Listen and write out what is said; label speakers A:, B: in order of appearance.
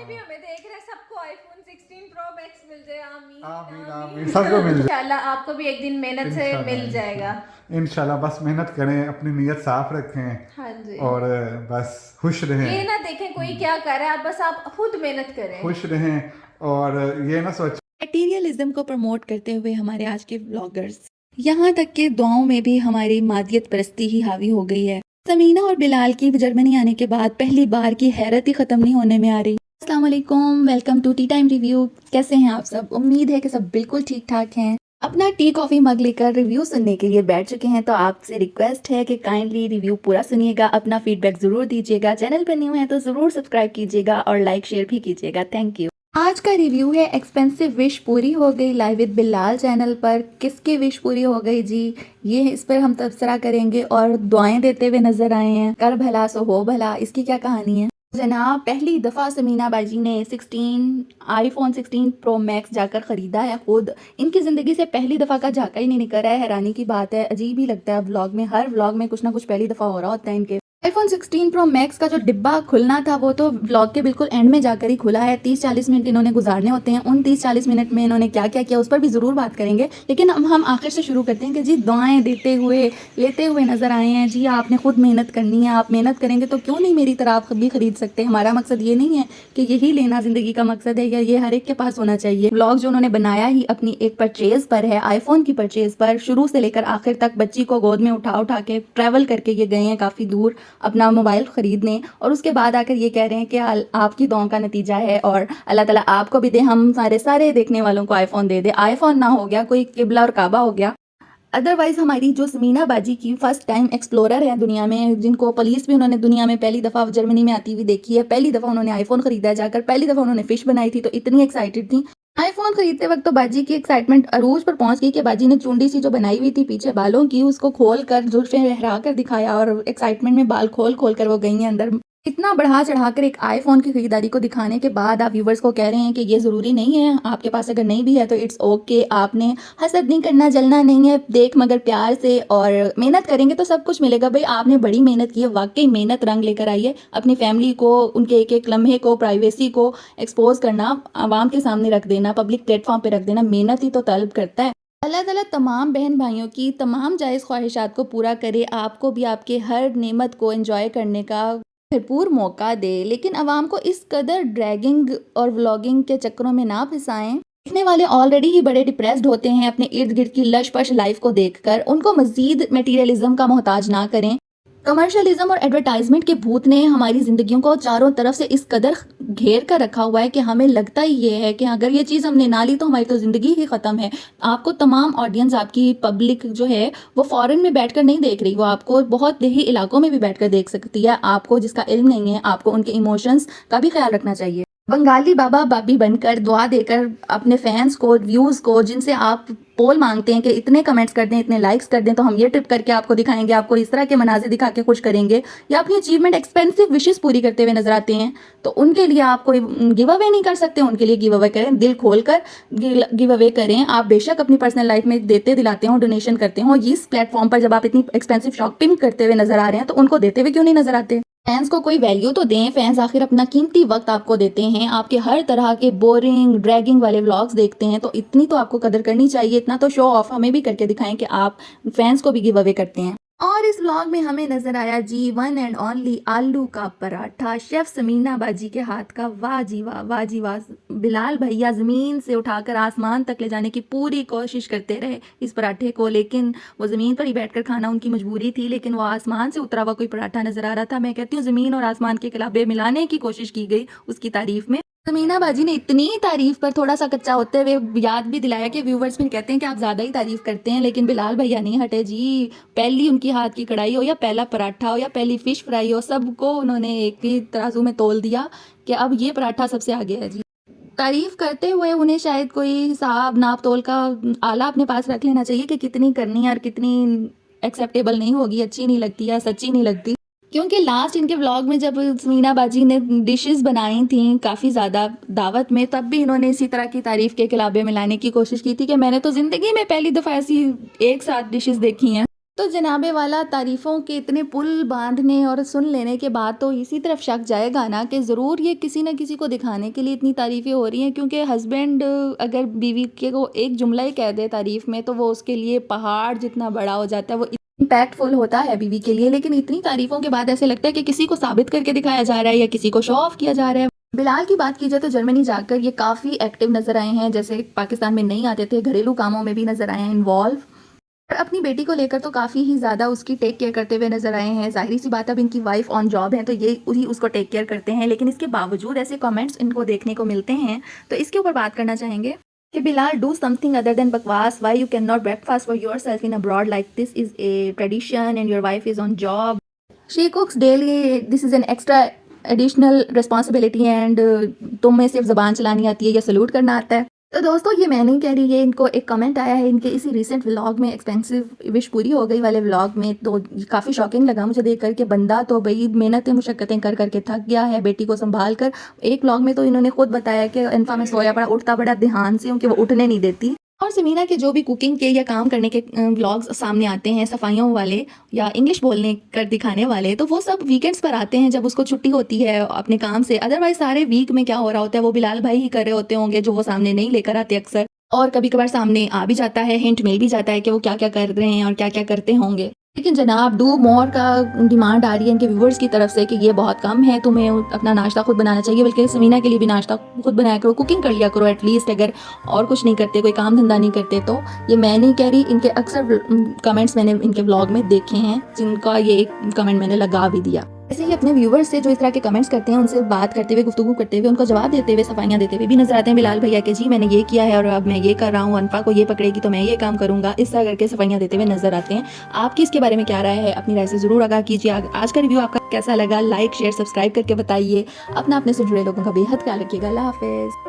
A: भी हमें देख रहे हैं, सबको आईफोन 16 प्रो मैक्स मिल जाए। आमीन
B: आमीन
A: आमीन।
B: आमीन, सबको मिल जाए
A: इंशाल्लाह आपको भी एक दिन मेहनत से मिल जाएगा।
B: इंशाल्लाह। बस मेहनत करें, अपनी नीयत साफ रखें
A: हाँ जी।
B: और बस खुश रहें।
A: ये ना देखें कोई क्या कर रहा है, बस आप खुद मेहनत करें।
B: खुश रहें और ये ना सोचें
C: मटेरियलिज्म को प्रमोट करते हुए हमारे आज के व्लॉगर्स, यहाँ तक कि दुआओं में भी हमारी मादियत परस्ती ही हावी हो गई है। समीना और बिलाल की जर्मनी आने के बाद पहली बार की हैरत ही ख़त्म नहीं होने में आ रही। अस्सलाम वालेकुम, welcome to tea time review. कैसे हैं आप सब? उम्मीद है कि सब बिल्कुल ठीक ठाक हैं। अपना टी कॉफ़ी मग लेकर रिव्यू सुनने के लिए बैठ चुके हैं, तो आपसे रिक्वेस्ट है कि काइंडली रिव्यू पूरा सुनिएगा, अपना फीडबैक ज़रूर दीजिएगा। चैनल पर न्यू है तो ज़रूर सब्सक्राइब कीजिएगा और लाइक शेयर भी कीजिएगा। Thank you. आज का रिव्यू है एक्सपेंसिव विश पूरी हो गई लाइव विद बिलाल चैनल पर। किसकी विश पूरी हो गई जी, ये इस पर हम तबसरा करेंगे और दुआएं देते हुए नजर आए हैं। कर भला सो हो भला, इसकी क्या कहानी है जनाब? पहली दफ़ा समीना बाजी ने आईफोन 16 प्रो मैक्स जाकर ख़रीदा है खुद। इनकी ज़िंदगी से पहली दफ़ा का झाका ही नहीं निकल रहा है। हैरानी की बात है, अजीब ही लगता है। व्लॉग में, हर व्लॉग में कुछ ना कुछ पहली दफ़ा हो रहा होता है इनके। आईफोन 16 प्रो मैक्स का जो डिब्बा खुलना था वो तो व्लॉग के बिल्कुल एंड में जाकर ही खुला है। 30-40 मिनट इन्होंने गुजारने होते हैं। उन 30-40 मिनट में इन्होंने क्या क्या किया उस पर भी ज़रूर बात करेंगे, लेकिन हम आखिर से शुरू करते हैं कि जी दुआएं देते हुए लेते हुए नज़र आए हैं। जी आपने खुद मेहनत करनी है, आप मेहनत करेंगे तो क्यों नहीं मेरी तरह आप भी खरीद सकते हैं। हमारा मकसद ये नहीं है कि यही लेना ज़िंदगी का मकसद है या ये हर एक के पास होना चाहिए। व्लॉग जो उन्होंने बनाया ही अपनी एक परचेज़ पर है, आईफोन की परचेज़ पर। शुरू से लेकर आखिर तक बच्ची को गोद में उठा उठा के ट्रैवल करके ये गए हैं काफ़ी दूर अपना मोबाइल खरीदने, और उसके बाद आकर ये कह रहे हैं कि आपकी दुआओं का नतीजा है और अल्लाह ताला आपको भी दे, हम सारे देखने वालों को आईफोन दे दे। आईफोन ना हो गया कोई किबला और काबा हो गया। अदरवाइज हमारी जो समीना बाजी की फर्स्ट टाइम एक्सप्लोरर है दुनिया में, जिनको पुलिस भी उन्होंने दुनिया में पहली दफ़ा जर्मनी में आती हुई देखी है, पहली दफ़ा उन्होंने आईफोन खरीदा जाकर, पहली दफ़ा उन्होंने फिश बनाई थी तो इतनी एक्साइटेड थी। आईफोन खरीदते वक्त तो बाजी की एक्साइटमेंट अरूज पर पहुंच गई कि बाजी ने चुंडी सी जो बनाई हुई थी पीछे बालों की, उसको खोल कर जुल्फें लहरा कर दिखाया और एक्साइटमेंट में बाल खोल खोल कर वो गई हैं अंदर। इतना बढ़ा चढ़ाकर एक आईफोन की खरीदारी को दिखाने के बाद आप व्यूवर्स को कह रहे हैं कि ये ज़रूरी नहीं है, आपके पास अगर नहीं भी है तो इट्स ओके, आपने हसद नहीं करना, जलना नहीं है, देख मगर प्यार से और मेहनत करेंगे तो सब कुछ मिलेगा। भाई आपने बड़ी मेहनत की है, वाकई मेहनत रंग लेकर आई है। अपनी फैमिली को, उनके एक एक लम्हे को, प्राइवेसी को एक्सपोज करना, आवाम के सामने रख देना, पब्लिक प्लेटफॉर्म पर रख देना, मेहनत ही तो तलब करता है। अल्लाह ताला तमाम बहन भाइयों की तमाम जायज़ ख्वाहिशात को पूरा करे, आपको भी आपके हर नेमत को एंजॉय करने का भरपूर मौका दे, लेकिन आवाम को इस कदर ड्रैगिंग और व्लॉगिंग के चक्करों में ना फंसाएं। देखने वाले ऑलरेडी ही बड़े डिप्रेस्ड होते हैं अपने इर्द गिर्द की लश पश लाइफ को देखकर, उनको मजीद मटेरियलिज्म का मोहताज ना करें। कमर्शलिज्म और एडवर्टाइजमेंट के भूत ने हमारी ज़िंदगियों को चारों तरफ से इस कदर घेर कर रखा हुआ है कि हमें लगता ही ये है कि अगर ये चीज़ हमने ना ली तो हमारी तो ज़िंदगी ही ख़त्म है। आपको तमाम ऑडियंस, आपकी पब्लिक जो है वो फॉरेन में बैठकर नहीं देख रही, वो आपको बहुत देही इलाकों में भी बैठकर देख सकती है। आपको जिसका इल्म नहीं है, आपको उनके इमोशंस का भी ख्याल रखना चाहिए। बंगाली बाबा बाबी बनकर दुआ देकर अपने फैंस को, व्यूज़ को, जिनसे आप पोल मांगते हैं कि इतने कमेंट्स कर दें, इतने लाइक्स कर दें तो हम ये ट्रिप करके आपको दिखाएंगे, आपको इस तरह के मनाज़िर दिखा के खुश करेंगे, या अपनी अचीवमेंट, एक्सपेंसिव विशेस पूरी करते हुए नजर आते हैं, तो उनके लिए आप कोई गिव अवे नहीं कर सकते। उनके लिए गिव अवे करें, दिल खोल कर गिव अवे करें। आप बेशक अपनी पर्सनल लाइफ में देते दिलाते हो, डोनेशन करते हो, इस प्लेटफॉर्म पर जब आप इतनी एक्सपेंसिव शॉपिंग करते हुए नजर आ रहे हैं तो उनको देते हुए क्यों नहीं नजर आते? फैंस को कोई वैल्यू तो दें। फैंस आखिर अपना कीमती वक्त आपको देते हैं, आपके हर तरह के बोरिंग ड्रैगिंग वाले व्लॉग्स देखते हैं, तो इतनी तो आपको कदर करनी चाहिए। इतना तो शो ऑफ हमें भी करके दिखाएं कि आप फैंस को भी गिव अवे करते हैं। और इस व्लॉग में हमें नजर आया जी वन एंड ओनली आलू का पराठा, शेफ समीना बाजी के हाथ का। वाह जी वाह, वाह जी वाह। बिलाल भैया ज़मीन से उठाकर आसमान तक ले जाने की पूरी कोशिश करते रहे इस पराठे को, लेकिन वो ज़मीन पर ही बैठकर खाना उनकी मजबूरी थी, लेकिन वो आसमान से उतरा हुआ कोई पराठा नजर आ रहा था। मैं कहती हूँ ज़मीन और आसमान के कलाबे मिलाने की कोशिश की गई उसकी तारीफ में। समीना बाजी ने इतनी तारीफ पर थोड़ा सा कच्चा होते हुए याद भी दिलाया कि व्यूवर्स फिर कहते हैं कि आप ज़्यादा ही तारीफ करते हैं, लेकिन बिलाल भैया नहीं हटे जी। पहली उनकी हाथ की कढ़ाई हो या पहला पराठा हो या पहली फिश फ्राई हो, सबको उन्होंने एक ही तराजू में तोल दिया कि अब ये पराठा सबसे आगे है जी। तारीफ करते हुए उन्हें शायद कोई हिसाब नाप तोल का आला अपने पास रख लेना चाहिए कि कितनी करनी है और कितनी एक्सेप्टेबल नहीं होगी, अच्छी नहीं लगती या सच्ची नहीं लगती। क्योंकि लास्ट इनके व्लॉग में जब समीना बाजी ने डिशेस बनाई थी काफ़ी ज़्यादा दावत में, तब भी इन्होंने इसी तरह की तारीफ़ के कलाबे में लाने की कोशिश की थी कि मैंने तो ज़िंदगी में पहली दफ़ा ऐसी एक साथ डिशेस देखी हैं। तो जनाबे वाला तारीफ़ों के इतने पुल बांधने और सुन लेने के बाद तो इसी तरफ शक जाएगा ना कि ज़रूर ये किसी न किसी को दिखाने के लिए इतनी तारीफ़ें हो रही हैं, क्योंकि हस्बैंड अगर बीवी के को एक जुमला ही कह दे तारीफ़ में तो वो उसके लिए पहाड़ जितना बड़ा हो जाता है, वो इम्पैक्टफुल होता है बीवी के लिए। लेकिन इतनी तारीफ़ों के बाद ऐसे लगता है कि किसी को साबित करके दिखाया जा रहा है या किसी को शो ऑफ किया जा रहा है। बिलाल की बात की जाए तो जर्मनी जाकर ये काफ़ी एक्टिव नज़र आए हैं, जैसे पाकिस्तान में नहीं आते थे, घरेलू कामों में भी नज़र आए हैं इन्वॉल्व, और अपनी बेटी को लेकर तो काफ़ी ही ज़्यादा उसकी टेक केयर करते हुए नज़र आए हैं। ज़ाहिर सी बात, अब इनकी वाइफ ऑन जॉब है तो ये ही उसको टेक केयर करते हैं, लेकिन इसके बावजूद ऐसे कमेंट्स इनको देखने को मिलते हैं। तो इसके ऊपर बात करना चाहेंगे कि Bilal, do something other than बकवास, why you can not breakfast for yourself in abroad, like this is a tradition and your wife is on job, she cooks daily, this is an extra additional responsibility and तुम्हें सिर्फ ज़बान चलानी आती है या salute करना आता है। तो दोस्तों, ये मैं नहीं कह रही, ये इनको एक कमेंट आया है इनके इसी रिसेंट व्लॉग में, एक्सपेंसिव विश पूरी हो गई वाले व्लॉग में। तो काफ़ी शॉकिंग लगा मुझे देख कर के बंदा तो भाई मेहनतें मुशक्क़तें कर करके थक गया है बेटी को संभाल कर। एक व्लॉग में तो इन्होंने खुद बताया कि इनफा में सोया पड़ा, उठता बड़ा ध्यान से, क्योंकि वो उठने नहीं देती। और समीना के जो भी कुकिंग के या काम करने के व्लॉग्स सामने आते हैं, सफाइयों वाले या इंग्लिश बोलने कर दिखाने वाले, तो वो सब वीकेंड्स पर आते हैं जब उसको छुट्टी होती है अपने काम से। अदरवाइज सारे वीक में क्या हो रहा होता है वो बिलाल भाई ही कर रहे होते होंगे, जो वो सामने नहीं लेकर आते अक्सर। और कभी कभार सामने आ भी जाता है, हिंट मिल भी जाता है कि वो क्या क्या कर रहे हैं और क्या क्या करते होंगे। लेकिन जनाब, डू मोर का डिमांड आ रही है इनके व्यूवर्स की तरफ से कि ये बहुत कम है, तुम्हें अपना नाश्ता खुद बनाना चाहिए, बल्कि समीना के लिए भी नाश्ता खुद बनाया करो, कुकिंग कर लिया करो एटलीस्ट, अगर और कुछ नहीं करते, कोई काम धंधा नहीं करते तो। ये मैं नहीं कह रही, इनके अक्सर कमेंट्स मैंने इनके व्लॉग में देखे हैं, जिनका ये एक कमेंट मैंने लगा भी दिया। ऐसे ही अपने व्यूवर्स से जो इस तरह के कमेंट्स करते हैं, उनसे बात करते हुए, गुफ्तगू करते हुए, उनको जवाब देते हुए, सफाइयाँ देते हुए भी नजर आते हैं बिलाल भैया के, जी मैंने ये किया है और अब मैं ये कर रहा हूँ, अनफा को ये पकड़ेगी तो मैं ये काम करूँगा, इस तरह करके सफाइयाँ देते हुए नजर आते हैं। आपकी इसके बारे में क्या राय है? अपनी राय से ज़रूर आगाह कीजिए। आज का रिव्यू आपका कैसा लगा? लाइक शेयर सब्सक्राइब करके बताइए। अपने से जुड़े लोगों का बेहद ख्याल रखिएगा। अल्लाह हाफिज़।